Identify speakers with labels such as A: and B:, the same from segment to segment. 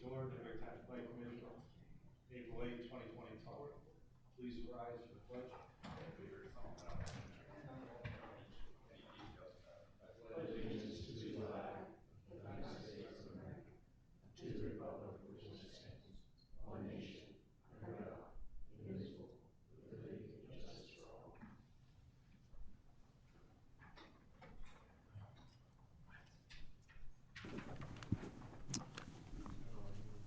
A: Lord, Newbury Township Planning Commission, April 8, 2024. Please rise for the pledge.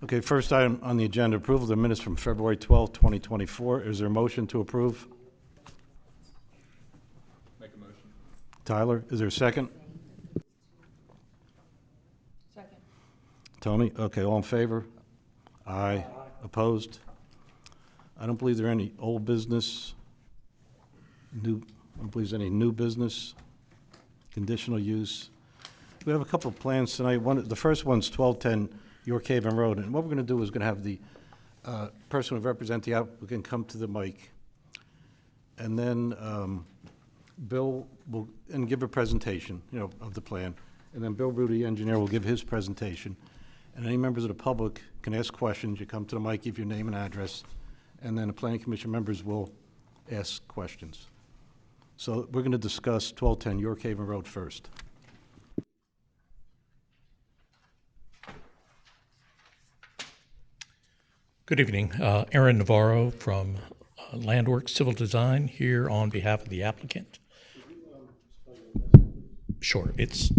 A: Okay, first item on the agenda, approval of the minutes from February 12, 2024. Is there a motion to approve?
B: Make a motion.
A: Tyler, is there a second?
C: Second.
A: Tony? Okay, all in favor? Aye. Opposed? I don't believe there are any old business, I don't believe there's any new business, conditional use. We have a couple of plans tonight. The first one's 1210 York Haven Road, and what we're going to do is going to have the person who represents the applicant come to the mic, and then Bill will give a presentation, of the plan, and then Bill Rudy, engineer, will give his presentation, and any members of the public can ask questions. You come to the mic, give your name and address, and then the planning commission members will ask questions. So we're going to discuss 1210 York Haven Road first.
D: Good evening. Aaron Navarro from Landworks Civil Design here on behalf of the applicant. Sure. It's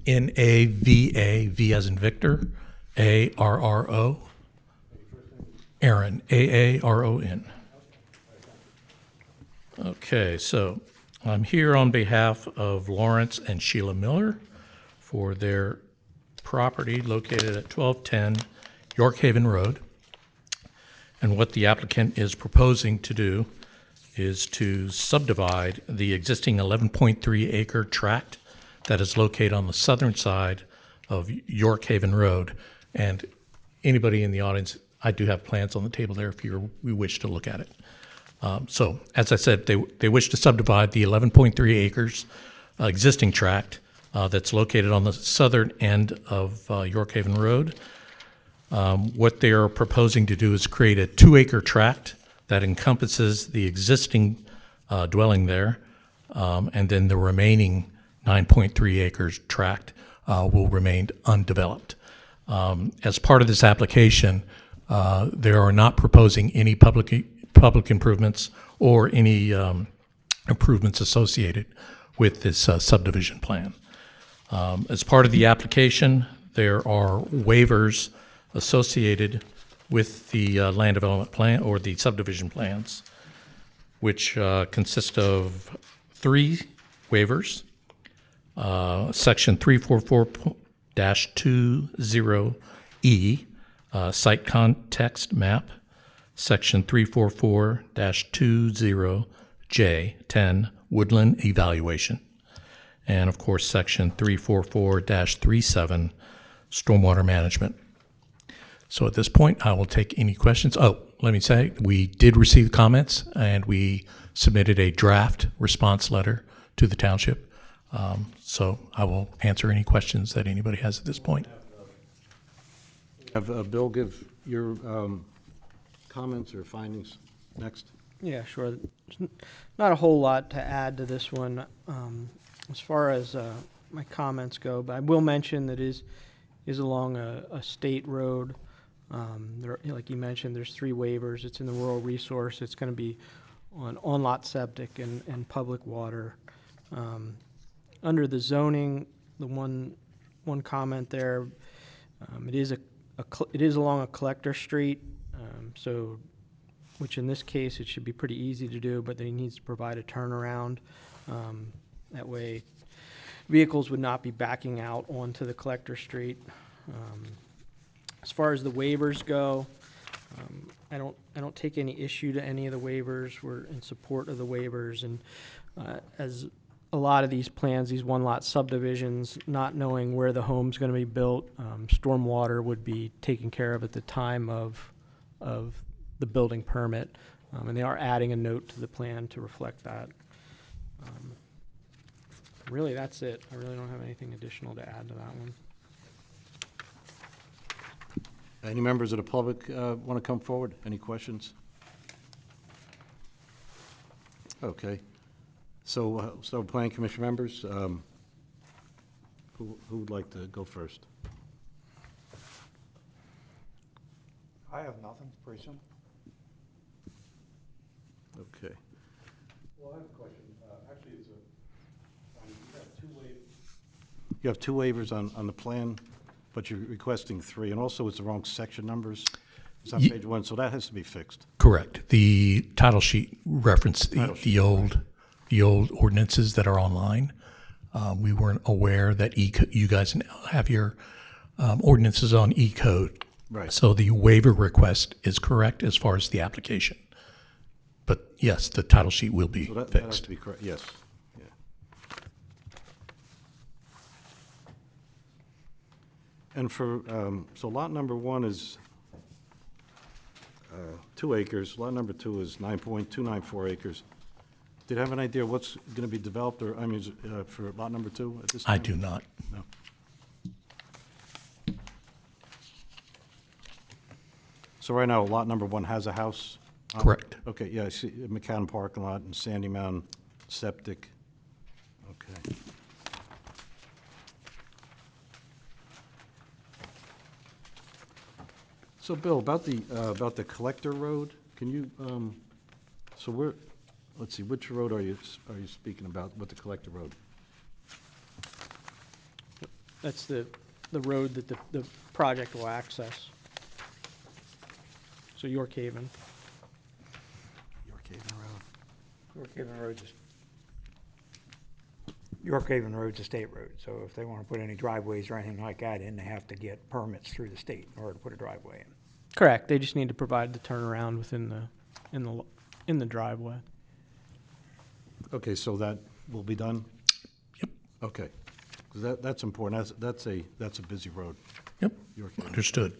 D: N-A-V-A, V as in Victor, A-R-R-O. Aaron, A-A-R-O-N. Okay, so I'm here on behalf of Lawrence and Sheila Miller for their property located at 1210 York Haven Road. And what the applicant is proposing to do is to subdivide the existing 11.3 acre tract that is located on the southern side of York Haven Road. And anybody in the audience, I do have plans on the table there if you wish to look at it. So as I said, they wish to subdivide the 11.3 acres existing tract that's located on the southern end of York Haven Road. What they are proposing to do is create a 2-acre tract that encompasses the existing dwelling there, and then the remaining 9.3 acres tract will remain undeveloped. As part of this application, they are not proposing any public improvements or any improvements associated with this subdivision plan. As part of the application, there are waivers associated with the land development plan or the subdivision plans, which consist of 3 waivers. Section 344-20E, site context map. Section 344-20J, 10, woodland evaluation. And of course, section 344-37, stormwater management. So at this point, I will take any questions. Oh, let me say, we did receive comments, and we submitted a draft response letter to the township. So I will answer any questions that anybody has at this point.
A: Have Bill give your comments or findings next.
E: Yeah, sure. There's not a whole lot to add to this one as far as my comments go, but I will mention that is along a state road. Like you mentioned, there's 3 waivers. It's in the rural resource. It's going to be on lot septic and public water. Under the zoning, the one comment there, it is along a collector street, so which in this case it should be pretty easy to do, but he needs to provide a turnaround. That way, vehicles would not be backing out onto the collector street. As far as the waivers go, I don't take any issue to any of the waivers. We're in support of the waivers, and as a lot of these plans, these one-lot subdivisions, not knowing where the home's going to be built, stormwater would be taken care of at the time of the building permit, and they are adding a note to the plan to reflect that. Really, that's it. I really don't have anything additional to add to that one.
A: Any members of the public want to come forward? Any questions? Okay. So Planning Commission members, who would like to go first?
B: I have nothing, pretty simple.
A: Okay.
C: Well, I have a question. Actually, it's
A: You have two waivers on the plan, but you're requesting three, and also it's the wrong section numbers. It's on
D: Ye-
A: page one, so that has to be fixed.
D: Correct. The title sheet referenced
A: Title sheet,
D: the old ordinances that are online. We weren't aware that you guys have your ordinances on E-code.
A: Right.
D: So the waiver request is correct as far as the application. But yes, the title sheet will be
A: So that has
D: fixed.
A: to be correct, yes. Yeah. And for, so lot number one is 2 acres, lot number two is 9.294 acres. Did you have an idea what's going to be developed, or, I mean, for lot number two at this time?
D: I do not.
A: No. So right now, lot number one has a house? on it?
D: Correct.
A: Okay, yeah, I see McCann parking lot and Sandy Mountain septic. Okay. So Bill, about the collector road, can you, so we're, let's see, which road are you speaking about with the collector road?
E: That's the road that the project will access. So York Haven.
A: York Haven Road.
B: York Haven Road's a state road, so if they want to put any driveways or anything like that in, they have to get permits through the state in order to put a driveway in.
E: Correct. They just need to provide the turnaround within in the driveway.
A: Okay, so that will be done?
D: Yep.
A: Okay, 'cause that's important, that's a busy road,
D: Yep.
A: York Haven.
D: Understood.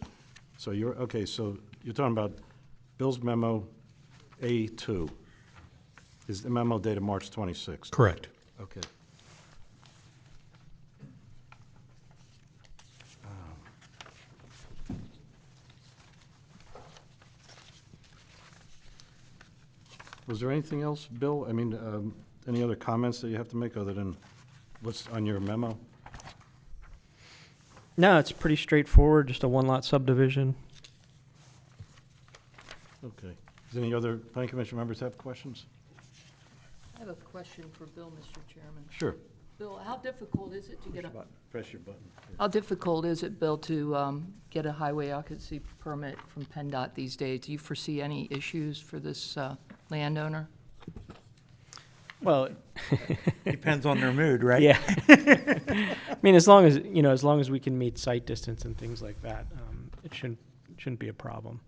A: So okay, so you're talking about Bill's memo A2. Is the memo dated March 26th?
D: Correct.
A: Okay. Was there anything else, Bill? I mean, any other comments that you have to make other than what's on your memo?
E: No, it's pretty straightforward, just a one-lot subdivision.
A: Okay. Does any other planning commission members have questions?
F: I have a question for Bill, Mr. Chairman.
A: Sure.
F: Bill, how difficult is it to get a,
A: Press your button.
F: how difficult is it, Bill, to get a highway occupancy permit from PennDOT these days? Do you foresee any issues for this landowner?
E: Well,
B: Depends on their mood, right?
E: yeah. I mean, as long as we can meet site distance and things like that, it shouldn't be a problem.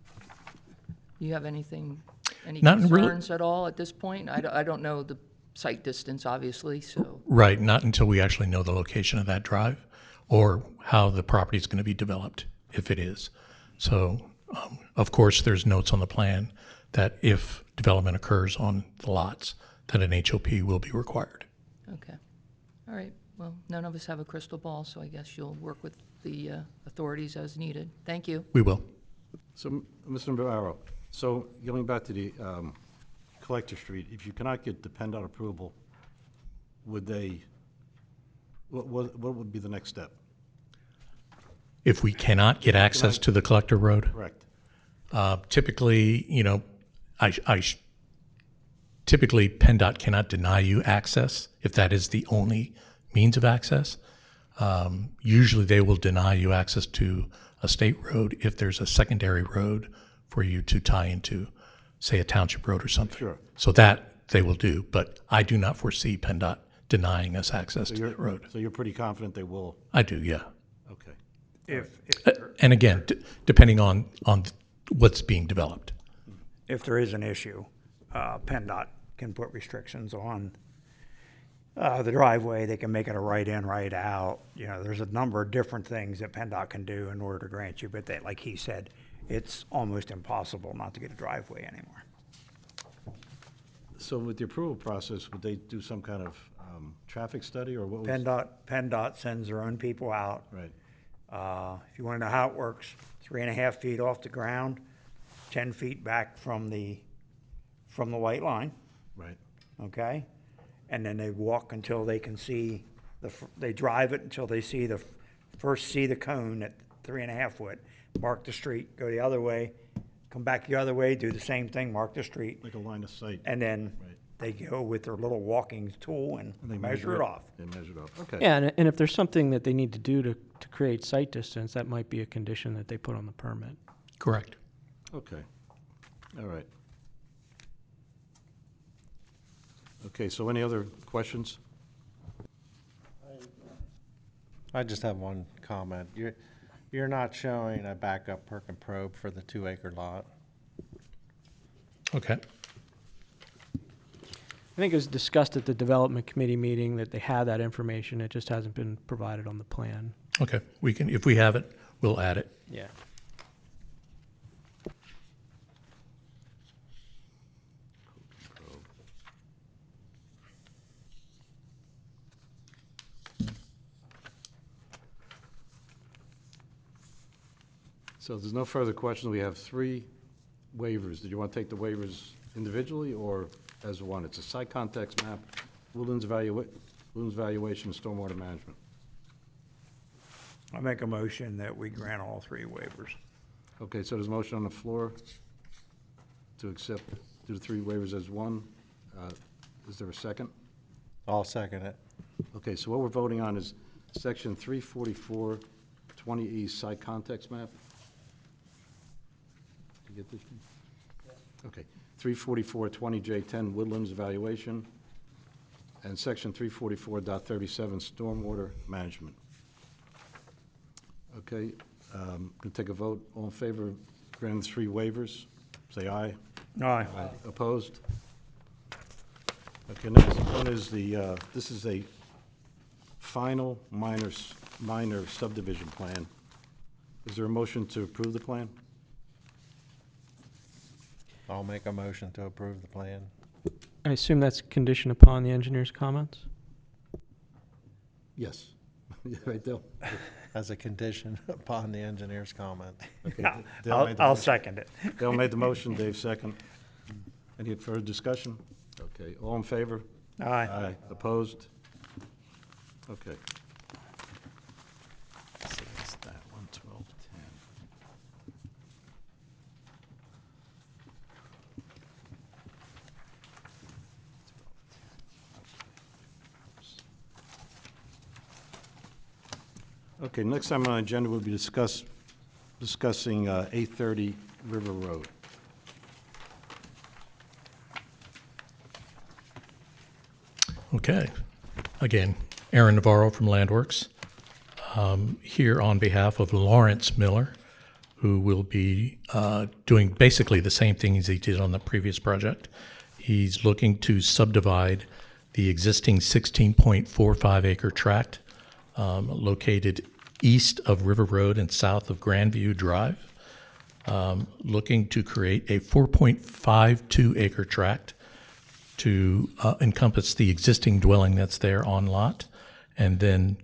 F: Do you have anything, any
D: Not really.
F: concerns at all at this point? I don't know the site distance, obviously, so.
D: Right, not until we actually know the location of that drive or how the property is going to be developed, if it is. So, of course, there's notes on the plan that if development occurs on the lots, that an HOP will be required.
F: Okay. All right. Well, none of us have a crystal ball, so I guess you'll work with the authorities as needed. Thank you.
D: We will.
A: So, Mr. Navarro, so going back to the Collector Street, if you cannot get the PennDOT approval, would they, what would be the next step?
D: If we cannot get access to the collector road,
A: Correct.
D: typically, typically PennDOT cannot deny you access if that is the only means of access. Usually they will deny you access to a state road if there's a secondary road for you to tie into, say, a township road or something.
A: Sure.
D: So that they will do, but I do not foresee PennDOT denying us access to that road.
A: So you're pretty confident they will?
D: I do, yeah.
A: Okay.
D: And again, depending on what's being developed.
B: If there is an issue, PennDOT can put restrictions on the driveway. They can make it a right in, right out. You know, there's a number of different things that PennDOT can do in order to grant you, but they, like he said, it's almost impossible not to get a driveway anymore.
A: So with the approval process, would they do some kind of traffic study, or what was?
B: PennDOT sends their own people out.
A: Right.
B: If you want to know how it works, 3.5 feet off the ground, 10 feet back from the white line,
A: Right.
B: okay? And then they walk until they can see they drive it until they see first see the cone at 3.5 foot, mark the street, go the other way, come back the other way, do the same thing, mark the street,
A: Like a line of sight.
B: and then
A: Right.
B: they go with their little walking tool and
A: And they
B: measure it off.
A: They measure it off. Okay.
E: Yeah, and if there's something that they need to do to create sight distance, that might be a condition that they put on the permit.
D: Correct.
A: Okay. All right. Okay, so any other questions?
G: I just have one comment. You're not showing a backup perk and probe for the 2-acre lot.
D: Okay.
E: I think it was discussed at the development committee meeting that they had that information. It just hasn't been provided on the plan.
D: Okay. We can, if we have it, we'll add it.
E: Yeah.
A: So if there's no further questions. We have 3 waivers. Did you want to take the waivers individually or as one? It's a site context map, woodlands valuation, and stormwater management.
B: I make a motion that we grant all 3 waivers.
A: Okay, so there's a motion on the floor to accept, do the 3 waivers as one. Is there a second?
G: I'll second it.
A: Okay, so what we're voting on is section 344, 20E site context map. Did you get this one? Okay, 344, 20J10 woodlands evaluation, and section 344.37 stormwater management. Okay, going to take a vote. All in favor of granting the 3 waivers, say aye.
B: Aye.
A: Opposed? Okay, next one is this is a final minor subdivision plan. Is there a motion to approve the plan?
G: I'll make a motion to approve the plan.
E: I assume that's conditioned upon the engineer's comments?
A: Yes. Yeah, right, Dale?
G: As a condition upon the engineer's comment.
A: Okay,
B: Yeah,
A: Dale made the
B: I'll
A: motion.
B: second it.
A: Dale made the motion, Dave second. Any further discussion? Okay, all in favor?
B: Aye.
A: Opposed? Okay. So that's that one, 12, 10. Okay, next time on the agenda, we'll be discussing 830 River Road.
D: Okay. Again, Aaron Navarro from Landworks, here on behalf of Lawrence Miller, who will be doing basically the same thing as he did on the previous project. He's looking to subdivide the existing 16.45 acre tract located east of River Road and south of Grandview Drive, looking to create a 4.52 acre tract to encompass the existing dwelling that's there on lot, and then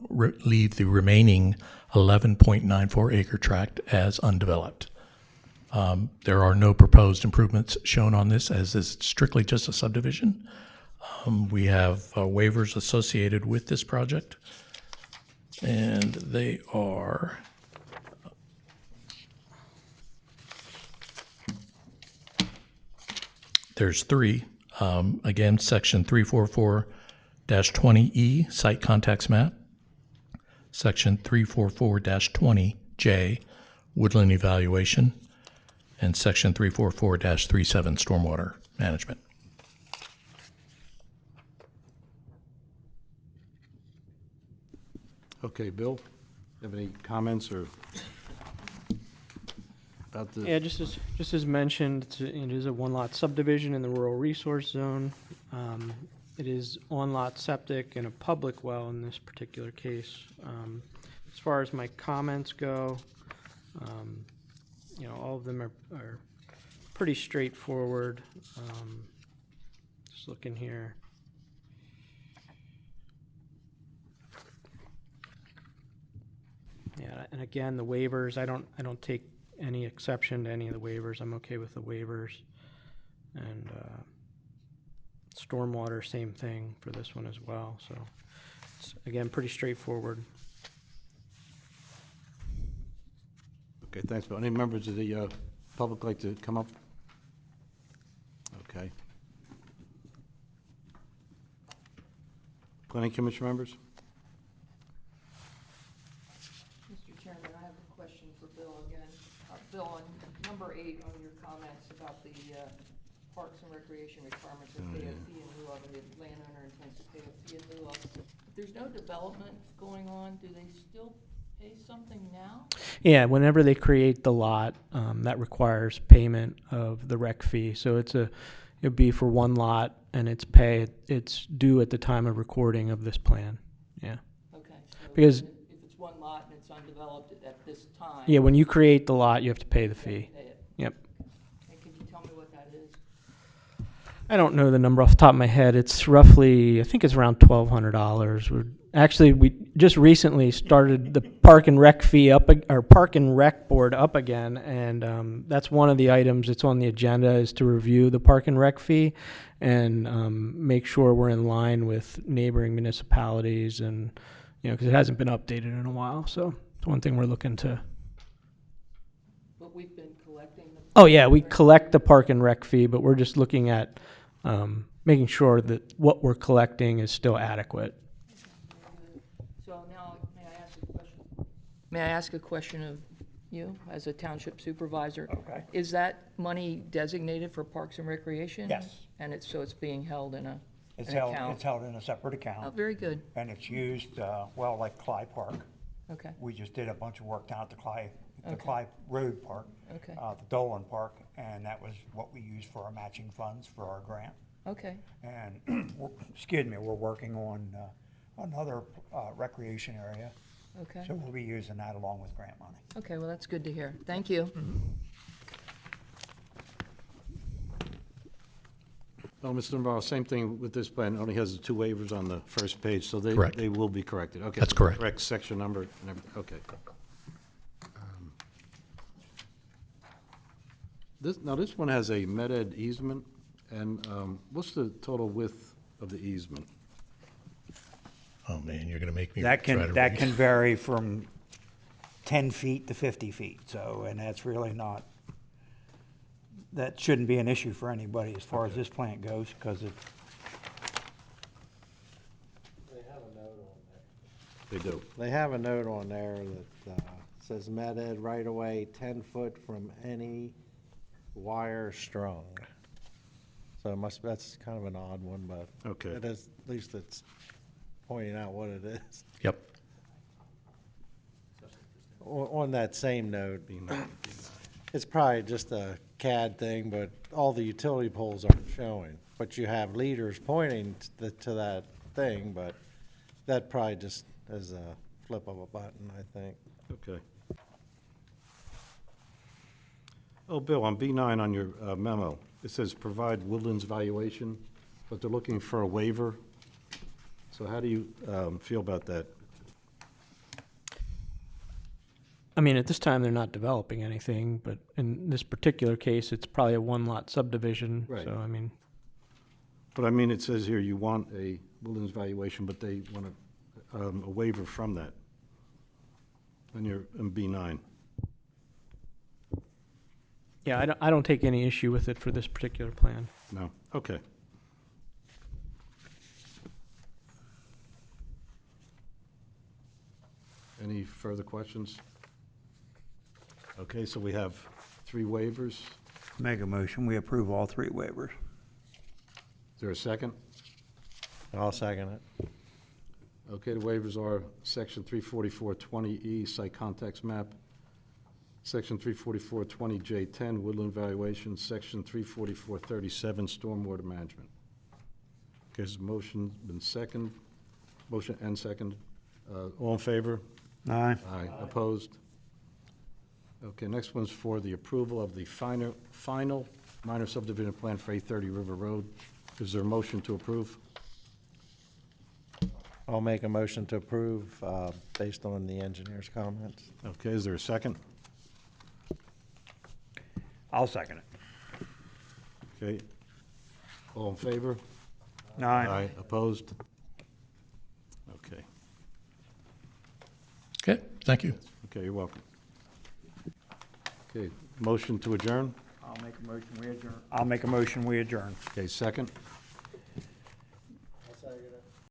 D: leave the remaining 11.94 acre tract as undeveloped. There are no proposed improvements shown on this, as is strictly just a subdivision. We have waivers associated with this project, and they are there's 3. Again, section 344-20E, site context map. Section 344-20J, woodland evaluation. And section 344-37, stormwater management.
A: Okay, Bill, have any comments or about the?
E: Yeah, just as mentioned, it is a one-lot subdivision in the rural resource zone. It is on-lot septic and a public well in this particular case. As far as my comments go, all of them are pretty straightforward. Just looking here. Yeah, and again, the waivers, I don't take any exception to any of the waivers. I'm okay with the waivers. And stormwater, same thing for this one as well. So it's, again, pretty straightforward.
A: Okay, thanks, Bill. Any members of the public like to come up? Okay. Planning Commission members?
F: Mr. Chairman, I have a question for Bill again. Bill, on number 8 on your comments about the Parks and Recreation requirements of pay a fee in lieu of, and the landowner intends to pay a fee in lieu of. If there's no development going on, do they still pay something now?
E: Yeah, whenever they create the lot, that requires payment of the rec fee. So it'd be for one lot, and it's due at the time of recording of this plan. Yeah.
F: Okay, so
E: Because-
F: if it's one lot and it's undeveloped at this time.
E: Yeah, when you create the lot, you have to pay the fee.
F: Pay it.
E: Yep.
F: And can you tell me what that is?
E: I don't know the number off the top of my head. It's roughly, I think it's around $1,200. Actually, we just recently started the park and rec fee or park and rec board up again, and that's one of the items that's on the agenda is to review the park and rec fee and make sure we're in line with neighboring municipalities, and because it hasn't been updated in a while. So it's one thing we're looking to.
F: But we've been collecting the.
E: Oh yeah, we collect the park and rec fee, but we're just looking at making sure that what we're collecting is still adequate.
F: So now, may I ask a question? May I ask a question of you as a township supervisor?
B: Okay.
F: Is that money designated for Parks and Recreation?
B: Yes.
F: And it's being held in an
B: It's
F: account?
B: held in a separate
F: Oh,
B: account,
F: very good.
B: and it's used, well, like Cly Park.
F: Okay,
B: We just did a bunch of work down at the Cly
F: Okay.
B: Road Park.
F: Okay.
B: The Dolan Park, and that was what we used for our matching funds for our grant.
F: okay.
B: And, excuse me, we're working on another recreation area,
F: Okay.
B: so we'll be using that along with grant money.
F: Okay, well, that's good to hear. Thank you.
A: Oh, Mr. Navarro, same thing with this plan, only has the 2 waivers on the first page, so
D: Correct.
A: they will be corrected. Okay.
D: That's correct.
A: Correct section number and everything, okay. This one has a Med-Ed easement, and what's the total width of the easement?
D: Oh, man, you're going to make me
B: That
D: try to
B: can, that
D: read.
B: can vary from 10 feet to 50 feet, so, and that's really not, that shouldn't be an issue for anybody as far as this plant goes, because it,
A: They do.
G: They have a note on there that says Med-Ed right-of-way 10 foot from any wire strung. So that's kind of an odd one, but
A: Okay.
G: it is, at least it's pointing out what it is.
D: Yep.
G: On that same note, it's probably just a CAD thing, but all the utility poles aren't showing. But you have leaders pointing to that thing, but that probably just is a flip of a button, I think.
A: Okay. Oh, Bill, on B9 on your memo, it says provide woodlands valuation, but they're looking for a waiver. So how do you feel about that?
E: I mean, at this time, they're not developing anything, but in this particular case, it's probably a one-lot subdivision.
A: Right.
E: So, I mean,
A: But I mean, it says here you want a woodlands valuation, but they want a waiver from that. And you're in B9.
E: yeah, I don't take any issue with it for this particular plan.
A: No? Okay. Any further questions? Okay, so we have 3 waivers.
B: make a motion, we approve all 3 waivers.
A: Is there a second?
G: I'll second it.
A: Okay, the waivers are Section 34420E, site context map, Section 34420J10, woodland valuation, Section 34437, stormwater management. Okay, this motion's been motion and second. All in favor?
B: Aye.
A: Aye. Opposed? Okay, next one's for the approval of the final minor subdivision plan for 830 River Road. Is there a motion to approve?
G: I'll make a motion to approve, based on the engineer's comments.
A: Okay, is there a second?
B: I'll second it.
A: Okay. All in favor?
B: Aye.
A: Opposed? Okay.
D: Okay, thank you.
A: Okay, you're welcome. Okay, motion to adjourn?
B: I'll make a motion, we adjourn. I'll make a motion, we adjourn.
A: Okay, second?